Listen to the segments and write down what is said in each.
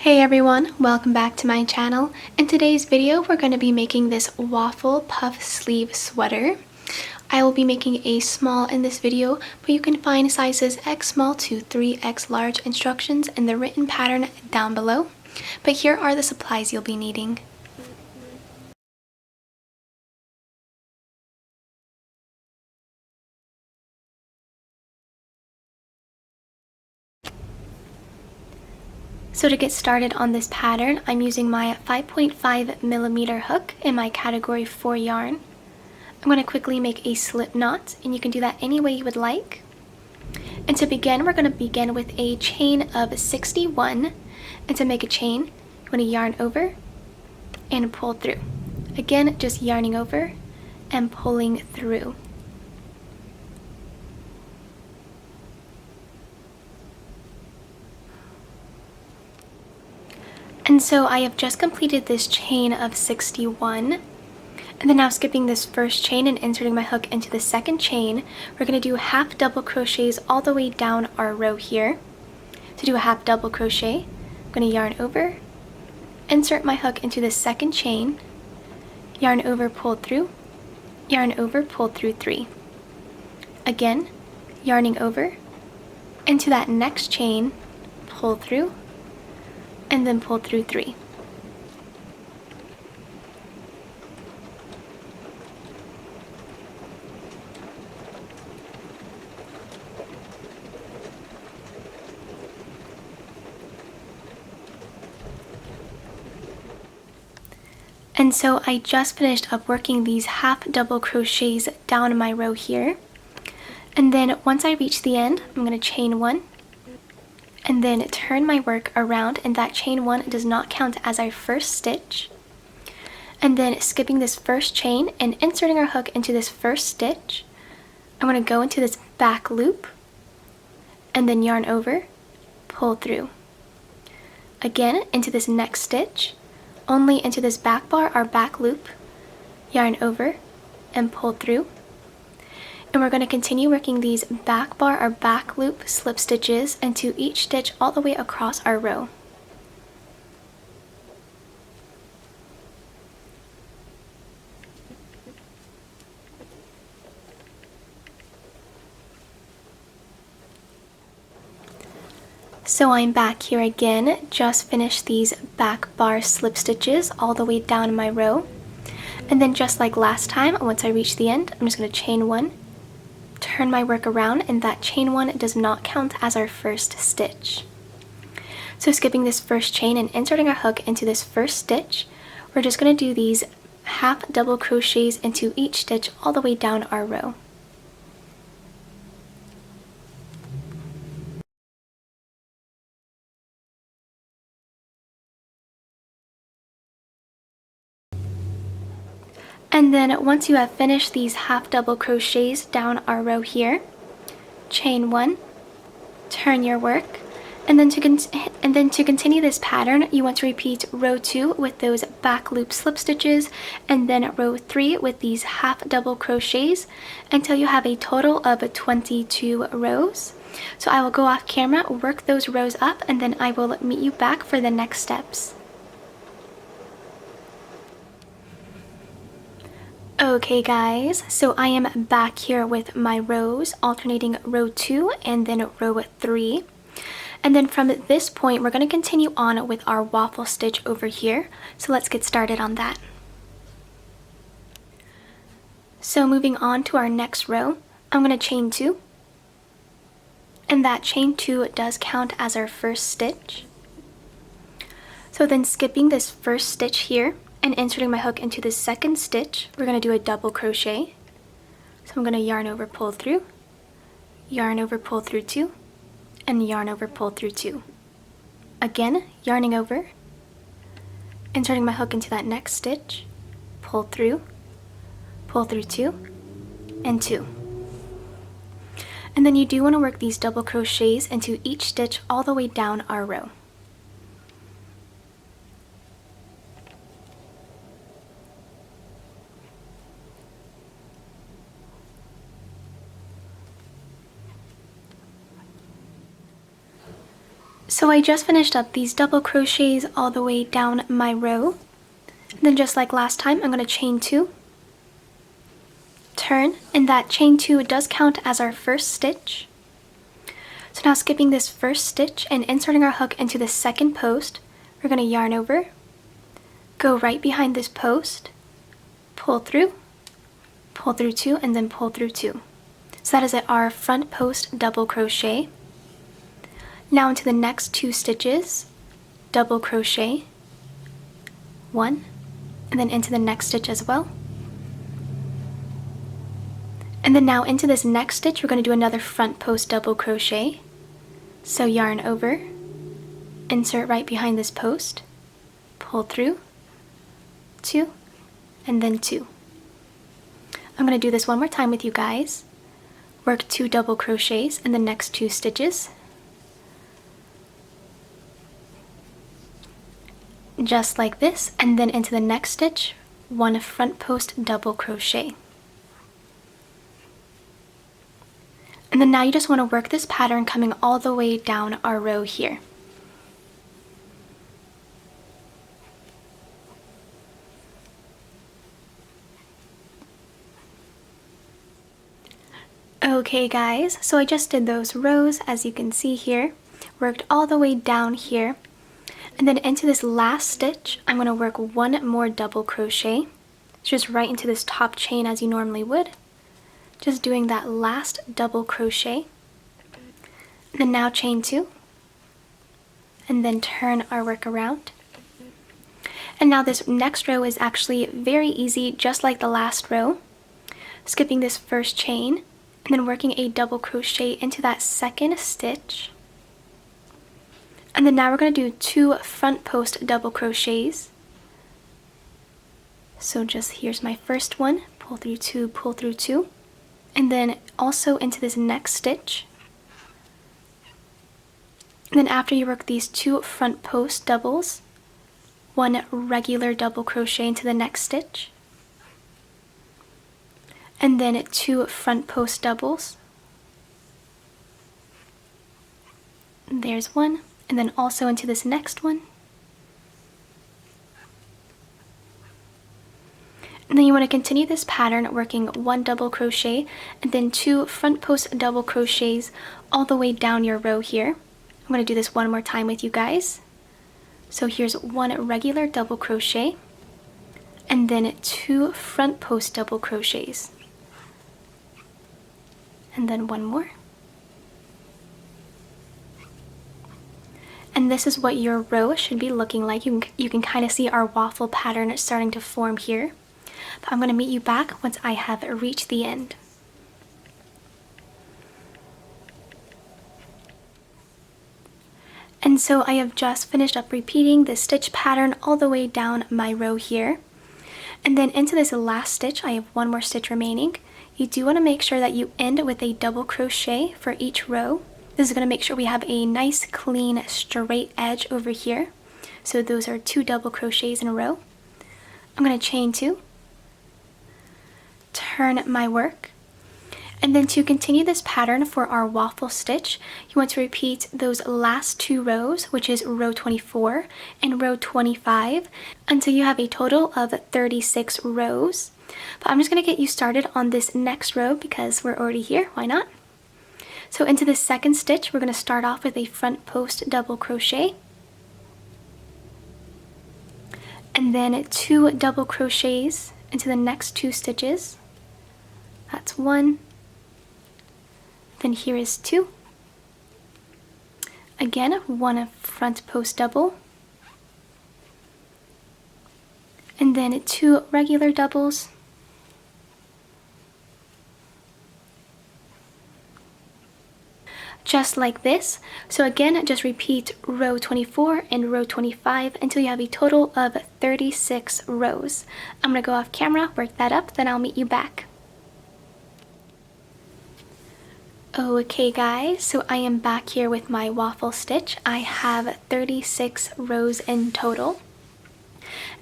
Hey everyone, welcome back to my channel. In today's video, we're going to be making this waffle puff sleeve sweater. I will be making a small in this video, but you can find sizes X small to 3X large instructions in the written pattern down below. But here are the supplies you'll be needing. So to get started on this pattern, I'm using my 5.5mm hook in my category 4 yarn. I'm going to quickly make a slip knot, and you can do that any way you would like. And to begin, we're going to begin with a chain of 61. And to make a chain, you want to yarn over and pull through. Again, just yarning over and pulling through. And so I have just completed this chain of 61. And then now skipping this first chain and inserting my hook into the second chain, we're going to do half double crochets all the way down our row here. To do a half double crochet, I'm going to yarn over, insert my hook into the second chain, yarn over, pull through, yarn over, pull through 3. Again, yarning over, into that next chain, pull through, and then pull through 3. And so I just finished up working these half double crochets down my row here. And then once I reach the end, I'm going to chain 1 and then turn my work around, and that chain 1 does not count as our first stitch. And then skipping this first chain and inserting our hook into this first stitch, I'm going to go into this back loop and then yarn over, pull through. Again, into this next stitch, only into this back bar or back loop, yarn over and pull through. And we're going to continue working these back bar or back loop slip stitches into each stitch all the way across our row. So I'm back here again, just finished these back bar slip stitches all the way down my row. And then just like last time, once I reach the end, I'm just going to chain 1, turn my work around, and that chain 1 does not count as our first stitch. So skipping this first chain and inserting our hook into this first stitch, we're just going to do these half double crochets into each stitch all the way down our row. And then once you have finished these half double crochets down our row here, chain 1, turn your work, and then to continue this pattern, you want to repeat row 2 with those back loop slip stitches, and then row 3 with these half double crochets until you have a total of 22 rows. So I will go off camera, work those rows up, and then I will meet you back for the next steps. Okay guys, so I am back here with my rows, alternating row 2 and then row 3. And then from this point, we're going to continue on with our waffle stitch over here. So let's get started on that. So moving on to our next row, I'm going to chain 2. And that chain 2 does count as our first stitch. So then skipping this first stitch here, and inserting my hook into the second stitch, we're going to do a double crochet. So I'm going to yarn over, pull through, yarn over, pull through 2, and yarn over, pull through 2. Again, yarning over, inserting my hook into that next stitch, pull through 2, and 2. And then you do want to work these double crochets into each stitch all the way down our row. So I just finished up these double crochets all the way down my row. And then just like last time, I'm going to chain 2, turn, and that chain 2 does count as our first stitch. So now skipping this first stitch and inserting our hook into the second post, we're going to yarn over, go right behind this post, pull through 2, and then pull through 2. So that is our front post double crochet. Now into the next 2 stitches, double crochet, 1, and then into the next stitch as well. And then now into this next stitch, we're going to do another front post double crochet. So yarn over, insert right behind this post, pull through, 2, and then 2. I'm going to do this one more time with you guys. Work 2 double crochets in the next 2 stitches. Just like this, and then into the next stitch, 1 front post double crochet. And then now you just want to work this pattern coming all the way down our row here. Okay guys, so I just did those rows as you can see here, worked all the way down here. And then into this last stitch, I'm going to work 1 more double crochet, just right into this top chain as you normally would. Just doing that last double crochet. And then now chain 2, and then turn our work around. And now this next row is actually very easy, just like the last row. Skipping this first chain, and then working a double crochet into that second stitch. And then now we're going to do 2 front post double crochets. So just here's my first one, pull through 2, pull through 2, and then also into this next stitch. And then after you work these 2 front post doubles, 1 regular double crochet into the next stitch, and then 2 front post doubles. There's 1. And then also into this next one. And then you want to continue this pattern working 1 double crochet and then 2 front post double crochets all the way down your row here. I'm going to do this one more time with you guys. So here's 1 regular double crochet and then 2 front post double crochets. And then 1 more. And this is what your row should be looking like. You can kind of see our waffle pattern starting to form here. But I'm going to meet you back once I have reached the end. And so I have just finished up repeating this stitch pattern all the way down my row here. And then into this last stitch, I have 1 more stitch remaining. You do want to make sure that you end with a double crochet for each row. This is going to make sure we have a nice, clean, straight edge over here. So those are 2 double crochets in a row. I'm going to chain 2, turn my work, and then to continue this pattern for our waffle stitch, you want to repeat those last 2 rows, which is row 24 and row 25, until you have a total of 36 rows. But I'm just going to get you started on this next row because we're already here. Why not? So into the second stitch, we're going to start off with a front post double crochet, and then 2 double crochets into the next 2 stitches. That's 1, then here is 2, again 1 front post double, and then 2 regular doubles, just like this. So again, just repeat row 24 and row 25 until you have a total of 36 rows. I'm going to go off camera, work that up, then I'll meet you back. Okay guys, so I am back here with my waffle stitch. I have 36 rows in total.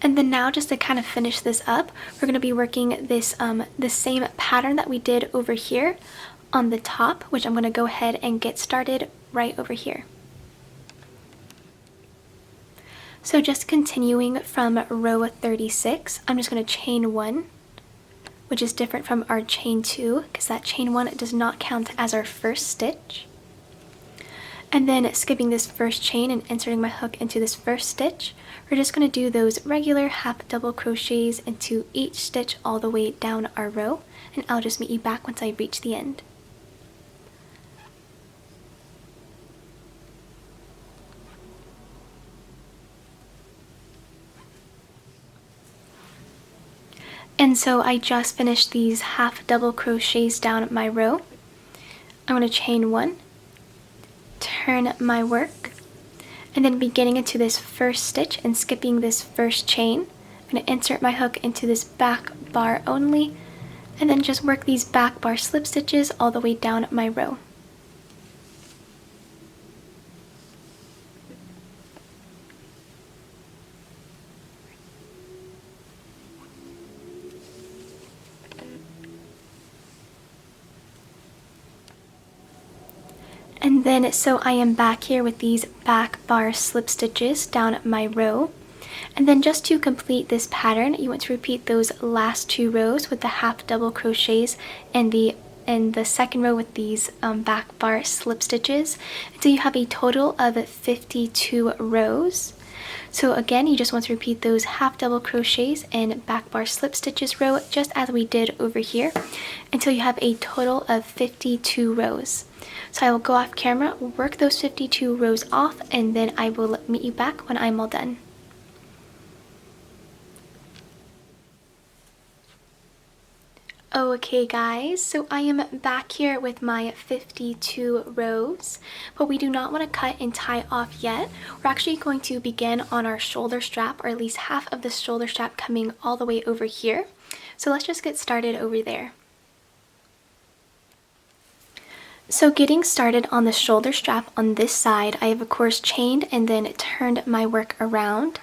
And then now, just to kind of finish this up, we're going to be working this the same pattern that we did over here on the top, which I'm going to go ahead and get started right over here. So just continuing from row 36, I'm just going to chain 1, which is different from our chain 2 because that chain 1 does not count as our first stitch. And then skipping this first chain and inserting my hook into this first stitch, we're just going to do those regular half double crochets into each stitch all the way down our row, and I'll just meet you back once I reach the end. And so I just finished these half double crochets down my row. I'm going to chain 1, turn my work, and then beginning into this first stitch and skipping this first chain, I'm going to insert my hook into this back bar only, and then just work these back bar slip stitches all the way down my row. And then so I am back here with these back bar slip stitches down my row. And then just to complete this pattern, you want to repeat those last 2 rows with the half double crochets and the second row with these back bar slip stitches until you have a total of 52 rows. So again, you just want to repeat those half double crochets and back bar slip stitches row just as we did over here until you have a total of 52 rows. So I will go off camera, work those 52 rows off, and then I will meet you back when I'm all done. Okay guys, so I am back here with my 52 rows, but we do not want to cut and tie off yet. We're actually going to begin on our shoulder strap, or at least half of the shoulder strap coming all the way over here. So let's just get started over there. So getting started on the shoulder strap on this side, I have of course chained and then turned my work around.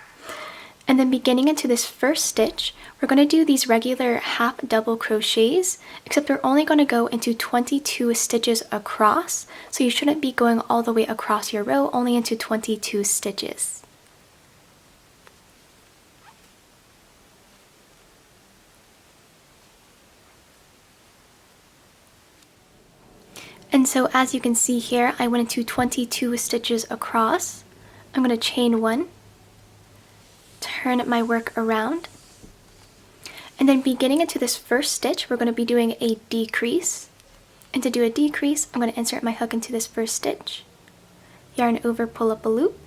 And then beginning into this first stitch, we're going to do these regular half double crochets, except we're only going to go into 22 stitches across. So you shouldn't be going all the way across your row, only into 22 stitches. And so as you can see here, I went into 22 stitches across. I'm going to chain 1, turn my work around, and then beginning into this first stitch, we're going to be doing a decrease. And to do a decrease, I'm going to insert my hook into this first stitch, yarn over, pull up a loop,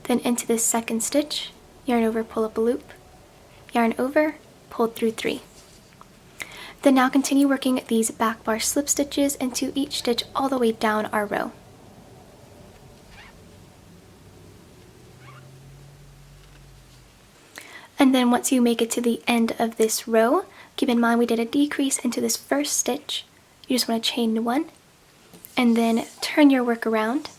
then into this second stitch, yarn over, pull up a loop, yarn over, pull through 3. Then now continue working these back bar slip stitches into each stitch all the way down our row. And then once you make it to the end of this row, keep in mind we did a decrease into this first stitch. You just want to chain 1 and then turn your work around.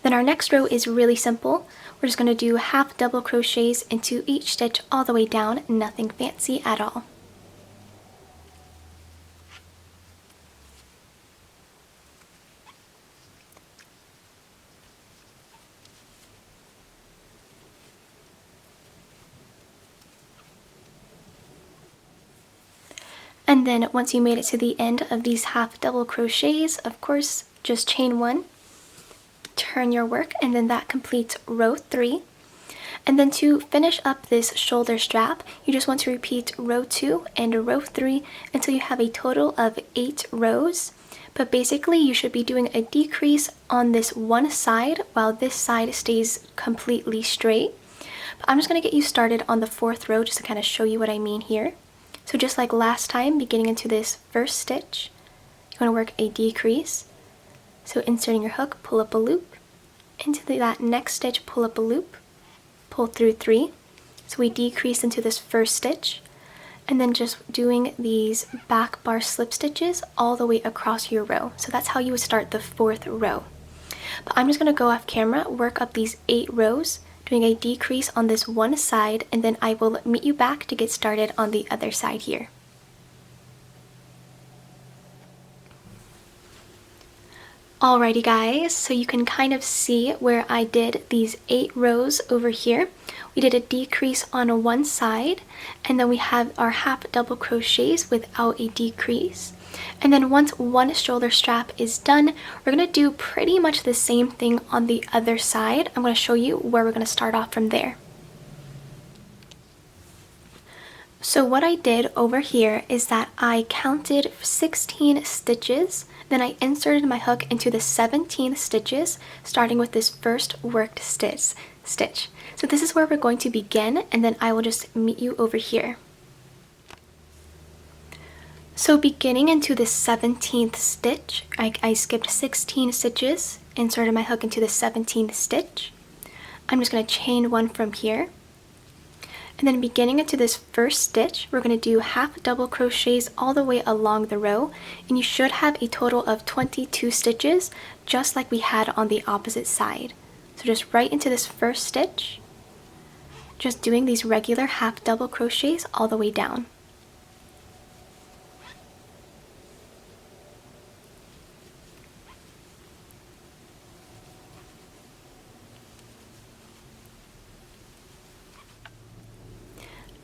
Then our next row is really simple. We're just going to do half double crochets into each stitch all the way down, nothing fancy at all. And then once you made it to the end of these half double crochets, of course, just chain 1, turn your work, and then that completes row 3. And then to finish up this shoulder strap, you just want to repeat row 2 and row 3 until you have a total of 8 rows. But basically you should be doing a decrease on this one side while this side stays completely straight. But I'm just going to get you started on the 4th row just to kind of show you what I mean here. So just like last time, beginning into this first stitch, you want to work a decrease. So inserting your hook, pull up a loop, into that next stitch, pull up a loop, pull through 3. So we decrease into this first stitch, and then just doing these back bar slip stitches all the way across your row. So that's how you would start the 4th row. But I'm just going to go off camera, work up these 8 rows, doing a decrease on this one side, and then I will meet you back to get started on the other side here. Alrighty guys, so you can kind of see where I did these 8 rows over here. We did a decrease on one side, and then we have our half double crochets without a decrease. And then once one shoulder strap is done, we're going to do pretty much the same thing on the other side. I'm going to show you where we're going to start off from there. So what I did over here is that I counted 16 stitches, then I inserted my hook into the 17 stitches, starting with this first worked stitch. So this is where we're going to begin, and then I will just meet you over here. So beginning into the 17th stitch, I skipped 16 stitches, inserted my hook into the 17th stitch. I'm just going to chain one from here. And then beginning into this first stitch, we're going to do half double crochets all the way along the row, and you should have a total of 22 stitches, just like we had on the opposite side. So just right into this first stitch, just doing these regular half double crochets all the way down.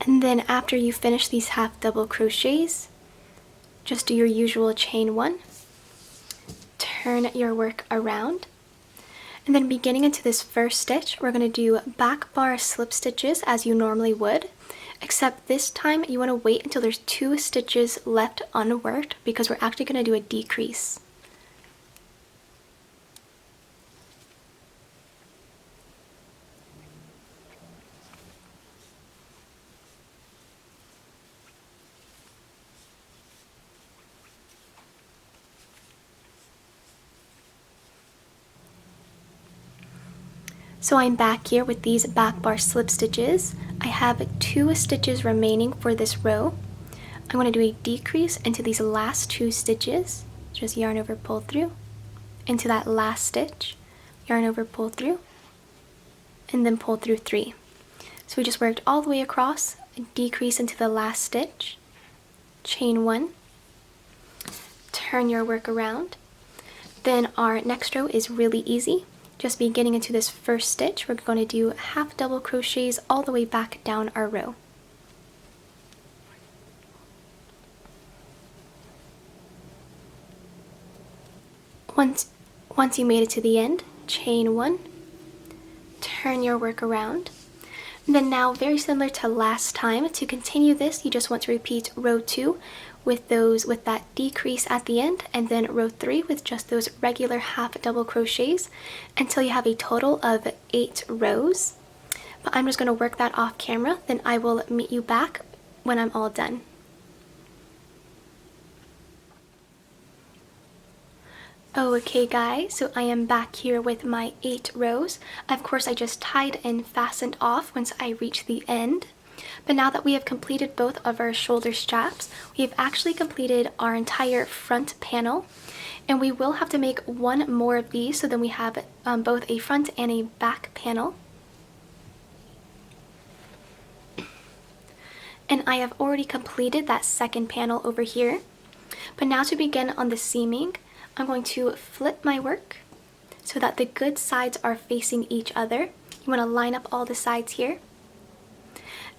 And then after you finish these half double crochets, just do your usual chain one, turn your work around, and then beginning into this first stitch, we're going to do back bar slip stitches as you normally would, except this time you want to wait until there's 2 stitches left unworked because we're actually going to do a decrease. So I'm back here with these back bar slip stitches. I have 2 stitches remaining for this row. I'm going to do a decrease into these last 2 stitches, just yarn over, pull through, into that last stitch, yarn over, pull through, and then pull through 3. So we just worked all the way across, a decrease into the last stitch, chain 1, turn your work around. Then our next row is really easy. Just beginning into this first stitch, we're going to do half double crochets all the way back down our row. Once you made it to the end, chain 1, turn your work around. And then now, very similar to last time, to continue this, you just want to repeat row 2 with that decrease at the end, and then row 3 with just those regular half double crochets until you have a total of 8 rows. But I'm just going to work that off camera, then I will meet you back when I'm all done. Okay guys, so I am back here with my 8 rows. Of course I just tied and fastened off once I reach the end. But now that we have completed both of our shoulder straps, we have actually completed our entire front panel, and we will have to make one more of these, so then we have both a front and a back panel. And I have already completed that second panel over here. But now to begin on the seaming, I'm going to flip my work so that the good sides are facing each other. You want to line up all the sides here.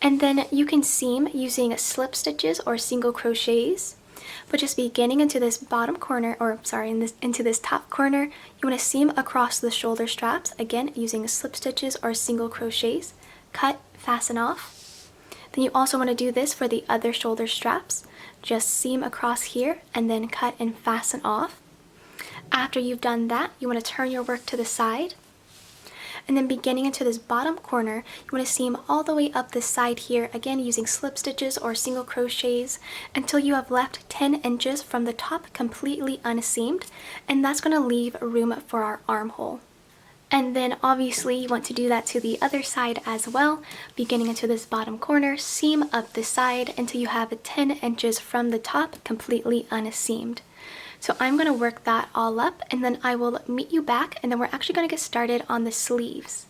And then you can seam using slip stitches or single crochets, but just beginning into this bottom corner, or sorry, into this top corner, you want to seam across the shoulder straps, again using slip stitches or single crochets, cut, fasten off. Then you also want to do this for the other shoulder straps, just seam across here and then cut and fasten off. After you've done that, you want to turn your work to the side. And then beginning into this bottom corner, you want to seam all the way up this side here, again using slip stitches or single crochets until you have left 10 inches from the top completely unseamed, and that's going to leave room for our armhole. And then obviously you want to do that to the other side as well. Beginning into this bottom corner, seam up the side until you have 10 inches from the top completely unseamed. So I'm going to work that all up, and then I will meet you back, and then we're actually going to get started on the sleeves.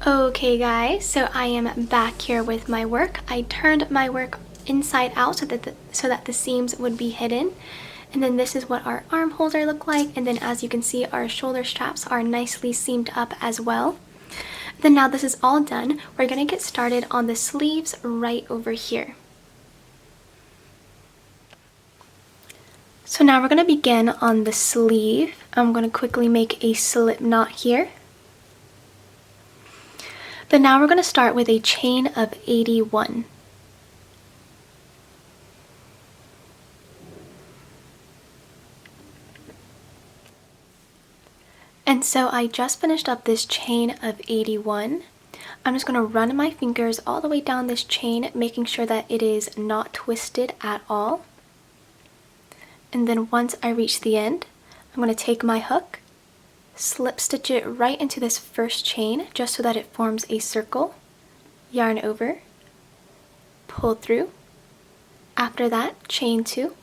Okay guys, so I am back here with my work. I turned my work inside out so that the seams would be hidden. And then this is what our arm holster look like, and then as you can see, our shoulder straps are nicely seamed up as well. Then now this is all done, we're gonna get started on the sleeves right over here. So now we're gonna begin on the sleeve. I'm gonna quickly make a slip knot here. Then now we're gonna start with a chain of 81. And so I just finished up this chain of 81. I'm just going to run my fingers all the way down this chain, making sure that it is not twisted at all. And then once I reach the end, I'm going to take my hook, slip stitch it right into this first chain just so that it forms a circle, yarn over, pull through. After that, chain 2,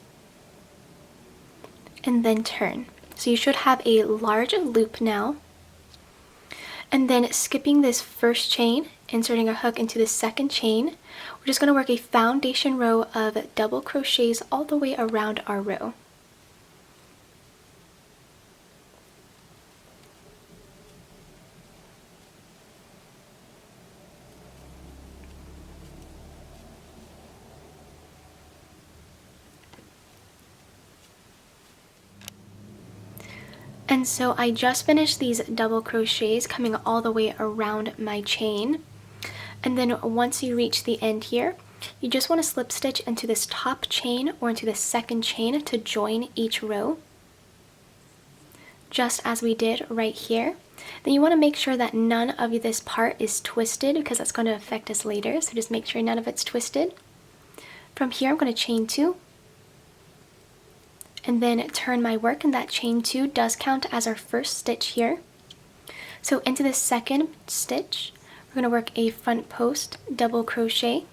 and then turn. So you should have a large loop now. And then skipping this first chain, inserting our hook into the second chain, we're just going to work a foundation row of double crochets all the way around our row. And so I just finished these double crochets coming all the way around my chain. And then once you reach the end here, you just want to slip stitch into this top chain or into the second chain to join each row, just as we did right here. Then you want to make sure that none of this part is twisted because that's going to affect us later, so just make sure none of it's twisted. From here I'm going to chain 2. And then turn my work, and that chain 2 does count as our first stitch here. So into the second stitch, we're going to work a front post double crochet,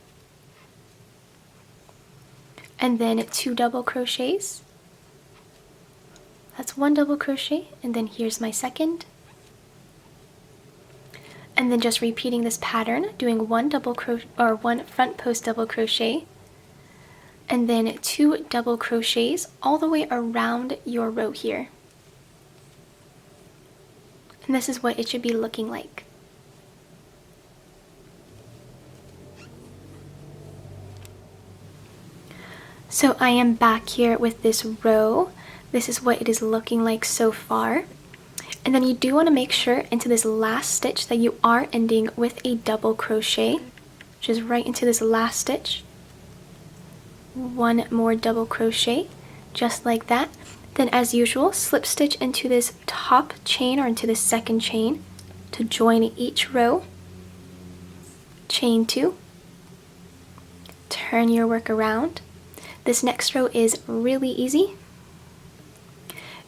and then 2 double crochets. That's 1 double crochet, and then here's my second. And then just repeating this pattern, doing 1 front post double crochet, and then 2 double crochets all the way around your row here. And this is what it should be looking like. So I am back here with this row. This is what it is looking like so far. And then you do want to make sure into this last stitch that you are ending with a double crochet, which is right into this last stitch. 1 more double crochet, just like that. Then as usual, slip stitch into this top chain or into the second chain to join each row. Chain 2. Turn your work around. This next row is really easy.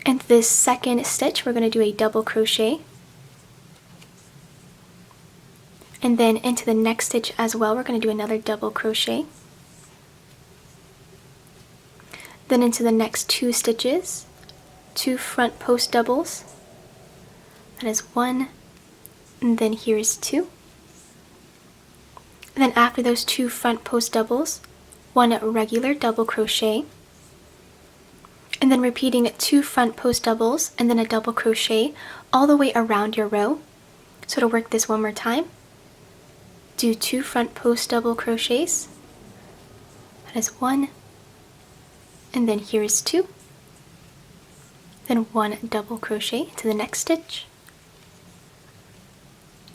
Into this second stitch, we're going to do a double crochet. And then into the next stitch as well, we're going to do another double crochet. Then into the next 2 stitches, 2 front post doubles. That is 1, and then here's 2. And then after those 2 front post doubles, 1 regular double crochet. And then repeating 2 front post doubles and then a double crochet all the way around your row. So to work this one more time, do 2 front post double crochets. That is 1. And then here is 2, then 1 double crochet to the next stitch,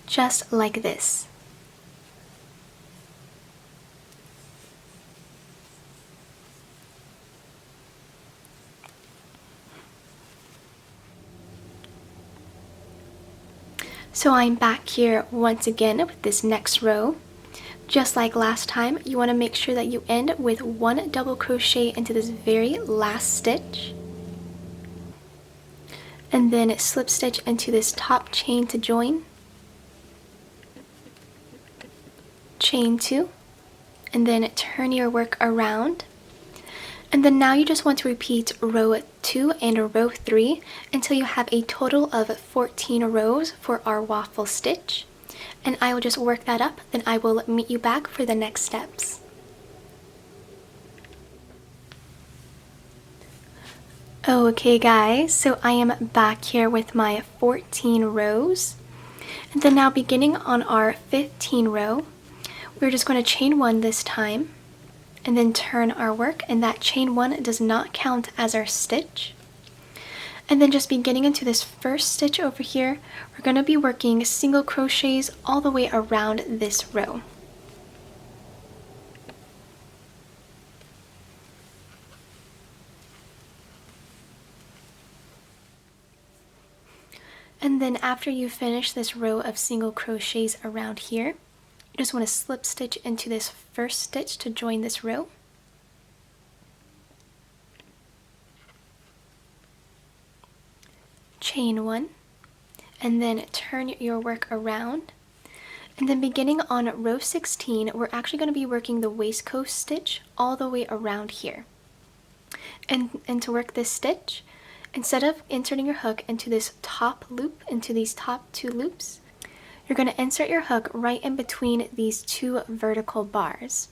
just like this. So I'm back here once again with this next row. Just like last time, you want to make sure that you end with 1 double crochet into this very last stitch, and then slip stitch into this top chain to join, chain 2, and then turn your work around. And then now you just want to repeat row 2 and row 3 until you have a total of 14 rows for our waffle stitch. And I will just work that up, then I will meet you back for the next steps. Okay guys, so I am back here with my 14 rows. And then now beginning on our 15 row, we're just going to chain 1 this time and then turn our work, and that chain 1 does not count as our stitch. And then just beginning into this first stitch over here, we're going to be working single crochets all the way around this row. And then after you finish this row of single crochets around here, you just want to slip stitch into this first stitch to join this row. Chain 1, and then turn your work around. And then beginning on row 16, we're actually going to be working the waistcoat stitch all the way around here. And to work this stitch, instead of inserting your hook into this top loop, into these top 2 loops, you're going to insert your hook right in between these 2 vertical bars.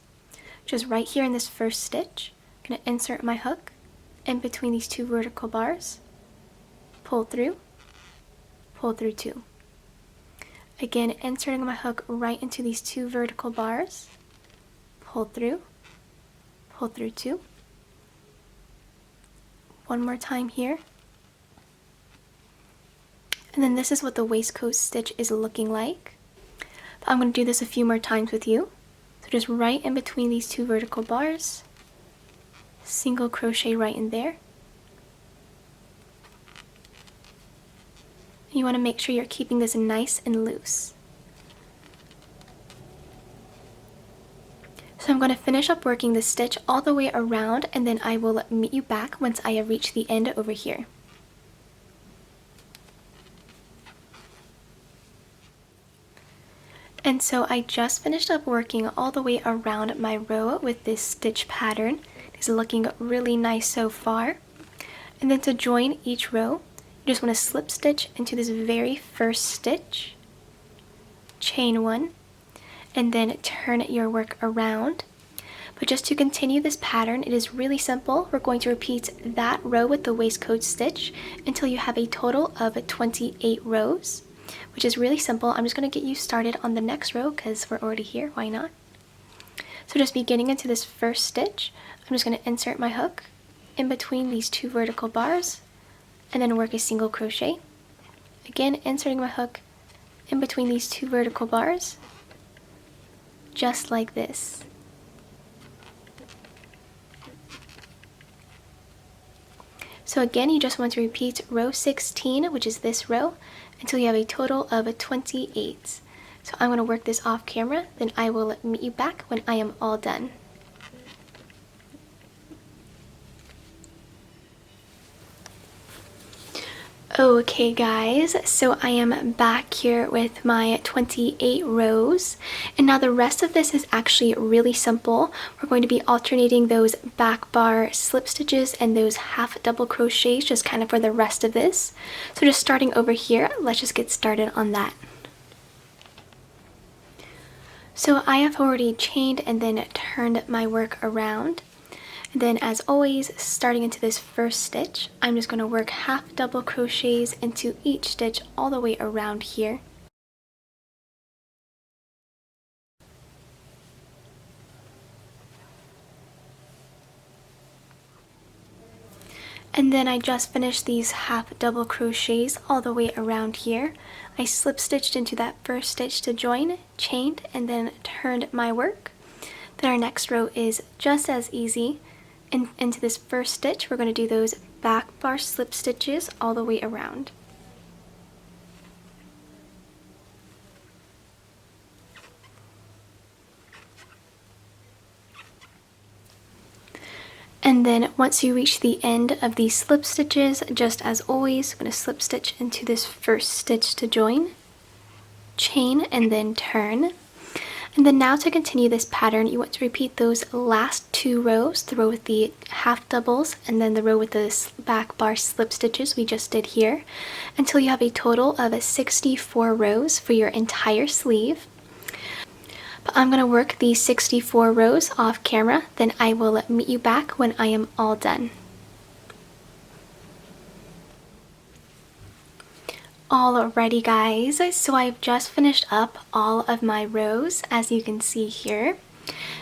Just right here in this first stitch, I'm going to insert my hook in between these 2 vertical bars, pull through 2. Again, inserting my hook right into these 2 vertical bars, pull through 2. One more time here. And then this is what the waistcoat stitch is looking like. But I'm going to do this a few more times with you. So just right in between these 2 vertical bars, single crochet right in there. You want to make sure you're keeping this nice and loose. So I'm going to finish up working the stitch all the way around, and then I will meet you back once I have reached the end over here. And so I just finished up working all the way around my row with this stitch pattern. It's looking really nice so far. And then to join each row, you just want to slip stitch into this very first stitch, chain 1, and then turn your work around. But just to continue this pattern, it is really simple. We're going to repeat that row with the waistcoat stitch until you have a total of 28 rows. Which is really simple. I'm just going to get you started on the next row because we're already here, why not? So just beginning into this first stitch, I'm just going to insert my hook in between these 2 vertical bars and then work a single crochet. Again, inserting my hook in between these 2 vertical bars, just like this. So again, you just want to repeat row 16, which is this row, until you have a total of 28. So I'm going to work this off camera, then I will meet you back when I am all done. Okay guys, so I am back here with my 28 rows, and now the rest of this is actually really simple. We're going to be alternating those back bar slip stitches and those half double crochets just kind of for the rest of this. So just starting over here, let's just get started on that. So I have already chained and then turned my work around. And then as always, starting into this first stitch, I'm just going to work half double crochets into each stitch all the way around here. And then I just finished these half double crochets all the way around here. I slip stitched into that first stitch to join, chained, and then turned my work. Then our next row is just as easy. Into this first stitch, we're going to do those back bar slip stitches all the way around. And then once you reach the end of these slip stitches, just as always, I'm going to slip stitch into this first stitch to join, chain, and then turn. And then now to continue this pattern, you want to repeat those last 2 rows, the row with the half doubles and then the row with the back bar slip stitches we just did here, until you have a total of 64 rows for your entire sleeve. But I'm going to work these 64 rows off camera, then I will meet you back when I am all done. Alrighty guys, so I've just finished up all of my rows as you can see here,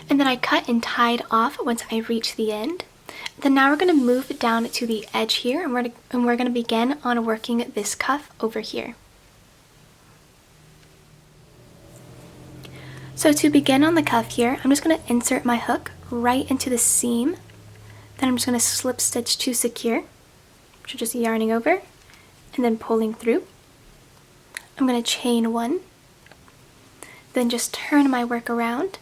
and then I cut and tied off once I reached the end. Then now we're going to move down to the edge here, and we're going to begin on working this cuff over here. So to begin on the cuff here, I'm just going to insert my hook right into the seam. Then I'm just going to slip stitch to secure, so just yarning over and then pulling through. I'm going to chain one, then just turn my work around,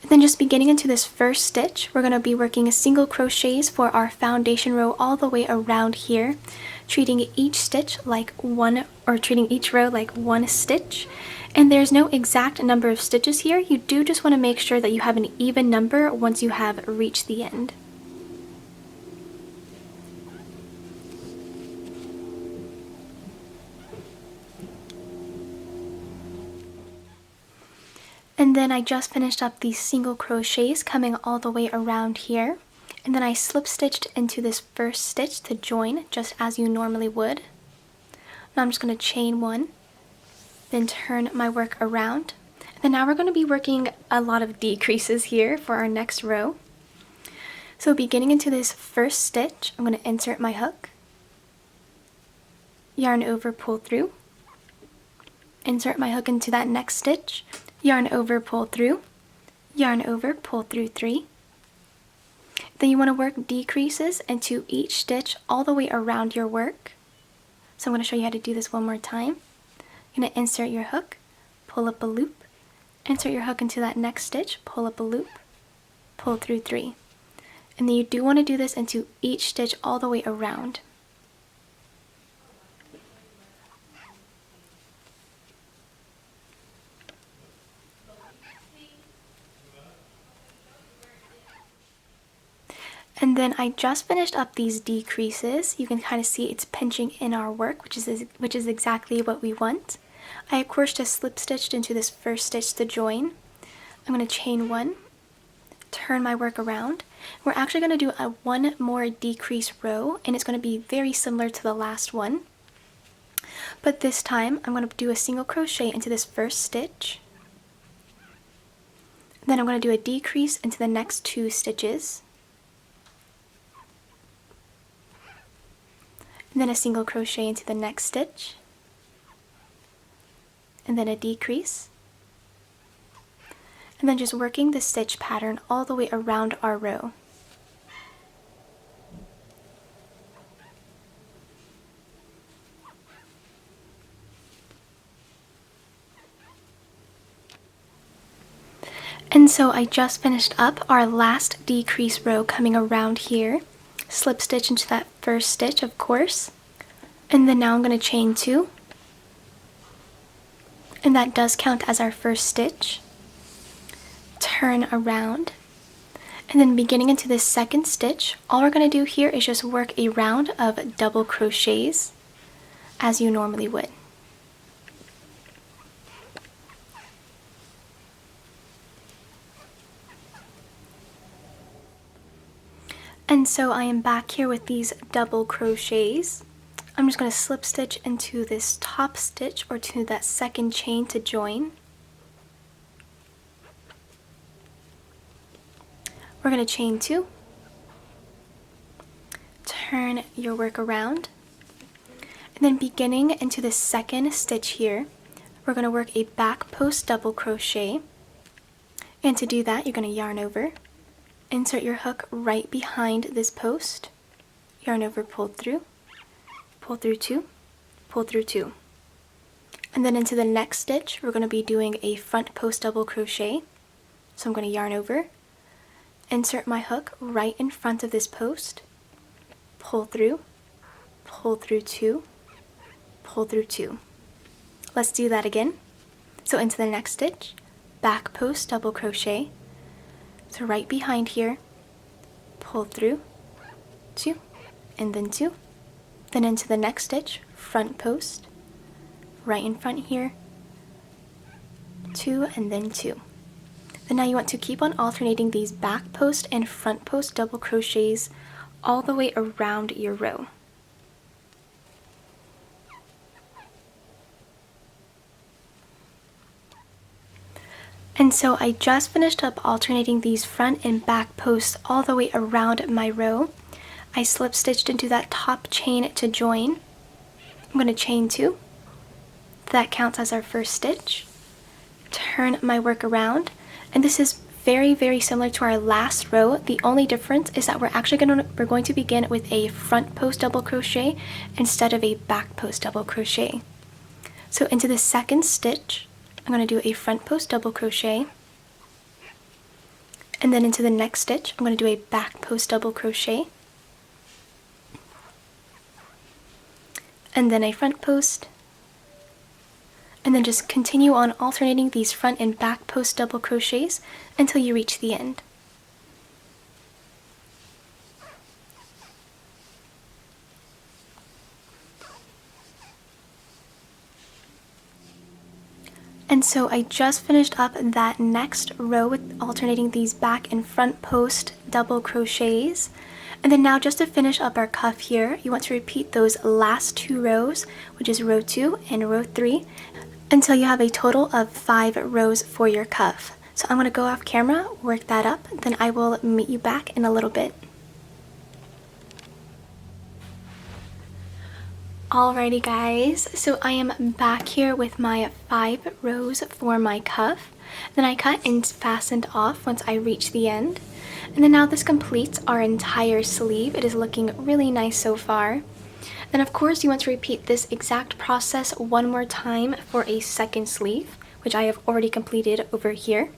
and then just beginning into this first stitch, we're going to be working single crochets for our foundation row all the way around here, treating each stitch like one, or treating each row like one stitch. And there's no exact number of stitches here. You do just want to make sure that you have an even number once you have reached the end. And then I just finished up these single crochets coming all the way around here. And then I slip stitched into this first stitch to join just as you normally would. Now I'm just going to chain one, then turn my work around. And then now we're going to be working a lot of decreases here for our next row. So beginning into this first stitch, I'm going to insert my hook, yarn over, pull through, insert my hook into that next stitch, yarn over, pull through, yarn over, pull through 3. Then you want to work decreases into each stitch all the way around your work. So I'm going to show you how to do this one more time. You're going to insert your hook, pull up a loop, insert your hook into that next stitch, pull up a loop, pull through 3. And then you do want to do this into each stitch all the way around. And then I just finished up these decreases. You can kind of see it's pinching in our work, which is exactly what we want. I of course just slip stitched into this first stitch to join. I'm going to chain one, turn my work around. We're actually going to do a one more decrease row, and it's going to be very similar to the last one. But this time I'm going to do a single crochet into this first stitch. Then I'm going to do a decrease into the next 2 stitches. And then a single crochet into the next stitch, and then a decrease, and then just working the stitch pattern all the way around our row. And so I just finished up our last decrease row coming around here. Slip stitch into that first stitch, of course, and then now I'm going to chain 2, and that does count as our first stitch. Turn around, and then beginning into this second stitch, all we're going to do here is just work a round of double crochets as you normally would. And so I am back here with these double crochets. I'm just going to slip stitch into this top stitch or to that second chain to join. We're going to chain 2, turn your work around, and then beginning into the second stitch here, we're going to work a back post double crochet. And to do that, you're going to yarn over, insert your hook right behind this post, yarn over, pull through 2, pull through 2. And then into the next stitch, we're going to be doing a front post double crochet. So I'm going to yarn over, insert my hook right in front of this post, pull through 2, pull through 2. Let's do that again. So into the next stitch, back post double crochet. So right behind here, pull through 2, and then 2. Then into the next stitch, front post, right in front here, 2, and then 2. Then now you want to keep on alternating these back post and front post double crochets all the way around your row. And so I just finished up alternating these front and back posts all the way around my row. I slip stitched into that top chain to join. I'm going to chain 2. That counts as our first stitch. Turn my work around, and this is very similar to our last row. The only difference is that we're going to begin with a front post double crochet instead of a back post double crochet. So into the second stitch, I'm going to do a front post double crochet, and then into the next stitch I'm going to do a back post double crochet, and then a front post, and then just continue on alternating these front and back post double crochets until you reach the end. And so I just finished up that next row with alternating these back and front post double crochets. And then now, just to finish up our cuff here, you want to repeat those last 2 rows, which is row 2 and row 3, until you have a total of 5 rows for your cuff. So I'm going to go off camera, work that up, then I will meet you back in a little bit. Alrighty guys, so I am back here with my 5 rows for my cuff. Then I cut and fastened off once I reach the end. And then now this completes our entire sleeve. It is looking really nice so far. Then of course you want to repeat this exact process one more time for a second sleeve, which I have already completed over here.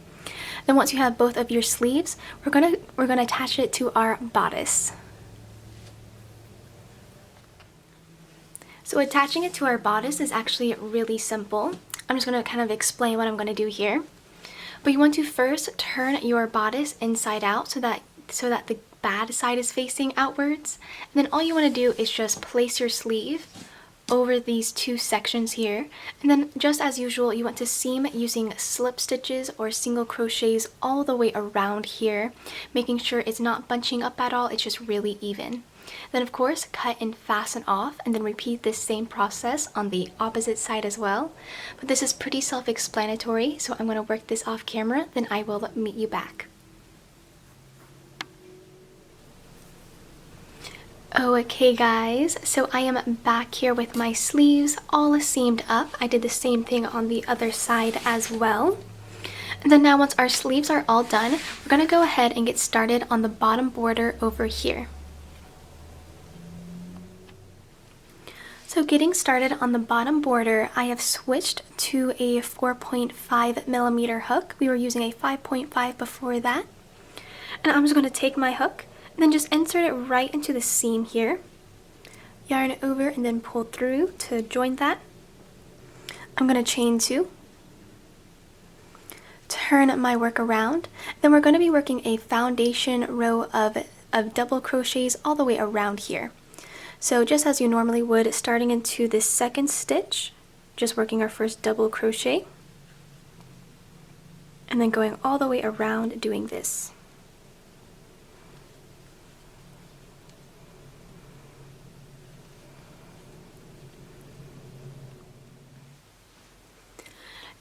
Then once you have both of your sleeves, we're gonna attach it to our bodice. So attaching it to our bodice is actually really simple. I'm just going to kind of explain what I'm going to do here. But you want to first turn your bodice inside out so that the bad side is facing outwards. And then all you want to do is just place your sleeve over these 2 sections here. And then just as usual, you want to seam using slip stitches or single crochets all the way around here, making sure it's not bunching up at all, it's just really even. Then of course cut and fasten off, and then repeat this same process on the opposite side as well. But this is pretty self-explanatory, so I'm going to work this off camera, then I will meet you back. Okay guys, so I am back here with my sleeves all seamed up. I did the same thing on the other side as well. And then now once our sleeves are all done, we're going to go ahead and get started on the bottom border over here. So getting started on the bottom border, I have switched to a 4.5mm hook. We were using a 5.5 before that. And I'm just going to take my hook and then just insert it right into the seam here. Yarn it over and then pull through to join that. I'm going to chain 2. Turn my work around. Then we're going to be working a foundation row of double crochets all the way around here. So just as you normally would, starting into this second stitch, just working our first double crochet, and then going all the way around doing this.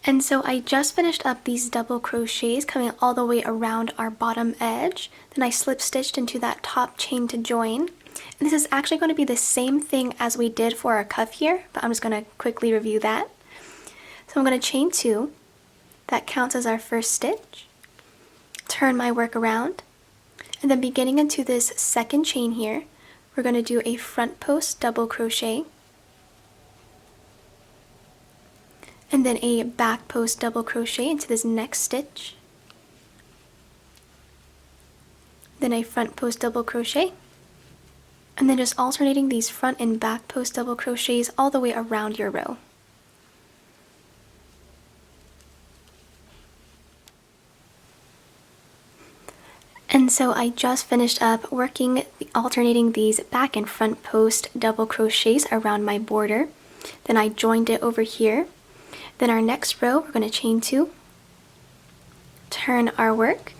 And so I just finished up these double crochets coming all the way around our bottom edge. Then I slip stitched into that top chain to join. And this is actually going to be the same thing as we did for our cuff here, but I'm just going to quickly review that. So I'm going to chain 2. That counts as our first stitch. Turn my work around. And then beginning into this second chain here, we're going to do a front post double crochet. And then a back post double crochet into this next stitch. Then a front post double crochet. And then just alternating these front and back post double crochets all the way around your row. And so I just finished up alternating these back and front post double crochets around my border. Then I joined it over here. Then our next row, we're going to chain 2, turn our work.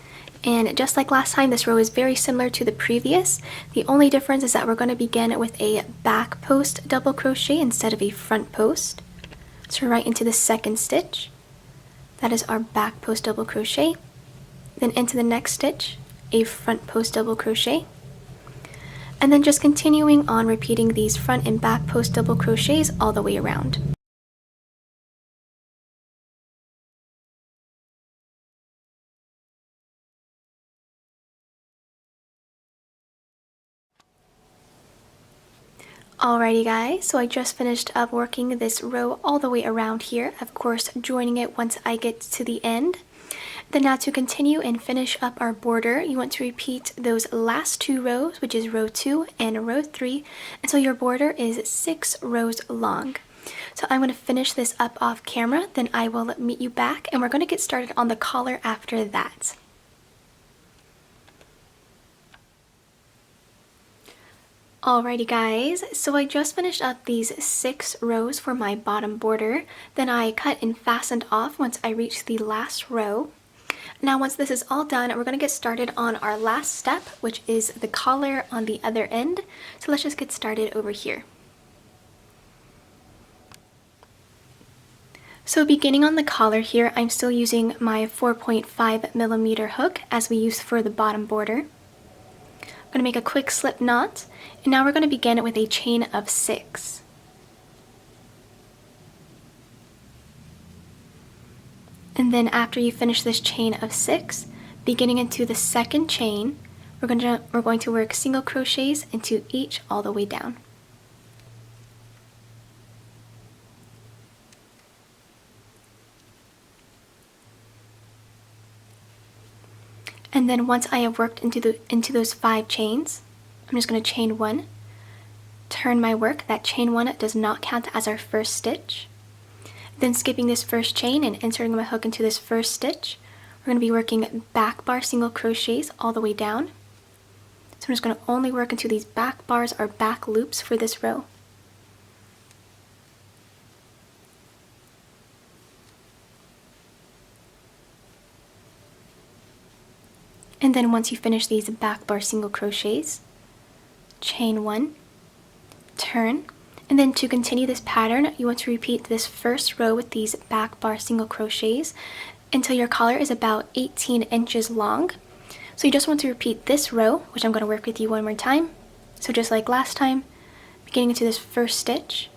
And just like last time, this row is very similar to the previous. The only difference is that we're going to begin with a back post double crochet instead of a front post. So right into the second stitch, That is our back post double crochet. Then into the next stitch, a front post double crochet. And then just continuing on repeating these front and back post double crochets all the way around. Alrighty guys, so I just finished up working this row all the way around here, of course joining it once I get to the end. Then now to continue and finish up our border, you want to repeat those last 2 rows, which is row 2 and row 3, until your border is 6 rows long. So I'm going to finish this up off camera, then I will meet you back and we're going to get started on the collar after that. Alrighty guys, so I just finished up these 6 rows for my bottom border, then I cut and fastened off once I reached the last row. Now once this is all done, we're going to get started on our last step, which is the collar on the other end. So let's just get started over here. So beginning on the collar here, I'm still using my 4.5mm hook as we used for the bottom border. I'm going to make a quick slip knot, and now we're going to begin with a chain of 6. And then after you finish this chain of 6, beginning into the second chain, we're going to work single crochets into each all the way down. And then once I have worked into those 5 chains, I'm just going to chain 1, turn my work. That chain 1 does not count as our first stitch. Then skipping this first chain and inserting my hook into this first stitch, we're going to be working back bar single crochets all the way down. So I'm just going to only work into these back bars or back loops for this row. And then once you finish these back bar single crochets, chain 1, turn, and then to continue this pattern, you want to repeat this first row with these back bar single crochets until your collar is about 18 inches long. So you just want to repeat this row, which I'm going to work with you one more time. So just like last time, beginning into this first stitch,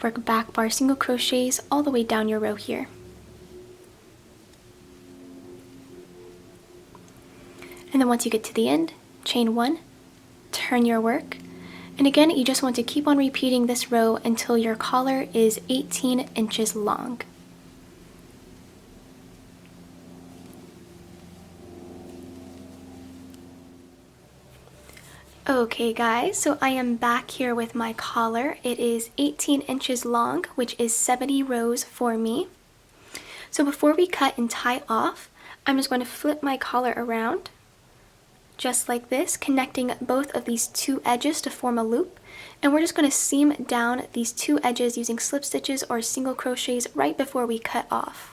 work back bar single crochets all the way down your row here. And then once you get to the end, chain 1, turn your work, and again you just want to keep on repeating this row until your collar is 18 inches long. Okay guys, so I am back here with my collar. It is 18 inches long, which is 70 rows for me. So before we cut and tie off, I'm just going to flip my collar around, just like this, connecting both of these 2 edges to form a loop, and we're just going to seam down these 2 edges using slip stitches or single crochets right before we cut off.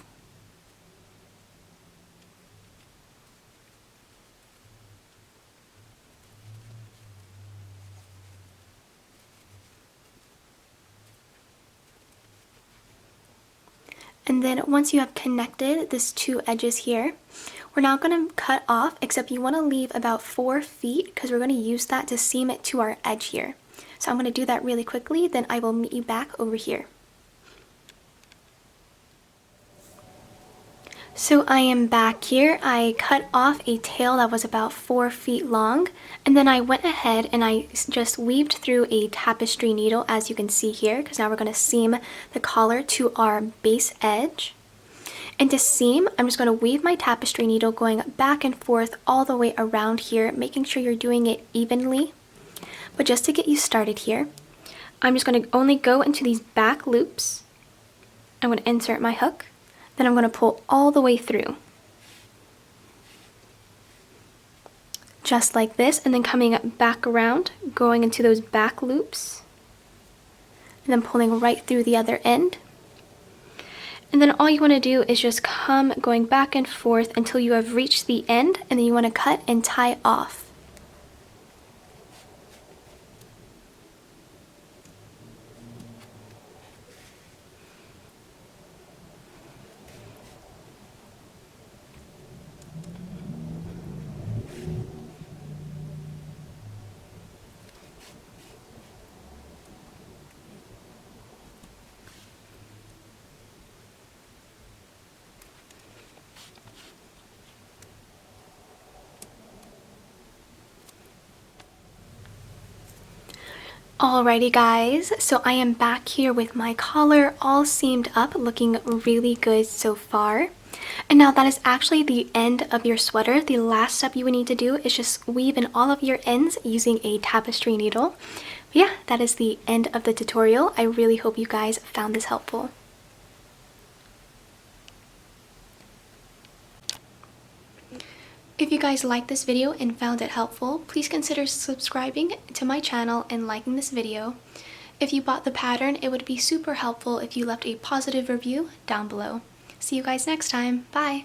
And then once you have connected these 2 edges here, we're now going to cut off, except you want to leave about 4 feet because we're going to use that to seam it to our edge here. So I'm going to do that really quickly, then I will meet you back over here. So I am back here. I cut off a tail that was about 4 feet long, and then I went ahead and I just weaved through a tapestry needle, as you can see here, because now we're going to seam the collar to our base edge. And to seam, I'm just going to weave my tapestry needle going back and forth all the way around here, making sure you're doing it evenly. But just to get you started here, I'm just going to only go into these back loops. I'm going to insert my hook, then I'm going to pull all the way through. Just like this, and then coming back around, going into those back loops, and then pulling right through the other end. And then all you want to do is just come going back and forth until you have reached the end, and then you want to cut and tie off. Alrighty guys, so I am back here with my collar all seamed up, looking really good so far. And now that is actually the end of your sweater. The last step you would need to do is just weave in all of your ends using a tapestry needle. But yeah, that is the end of the tutorial. I really hope you guys found this helpful. If you guys liked this video and found it helpful, please consider subscribing to my channel and liking this video. If you bought the pattern, it would be super helpful if you left a positive review down below. See you guys next time. Bye!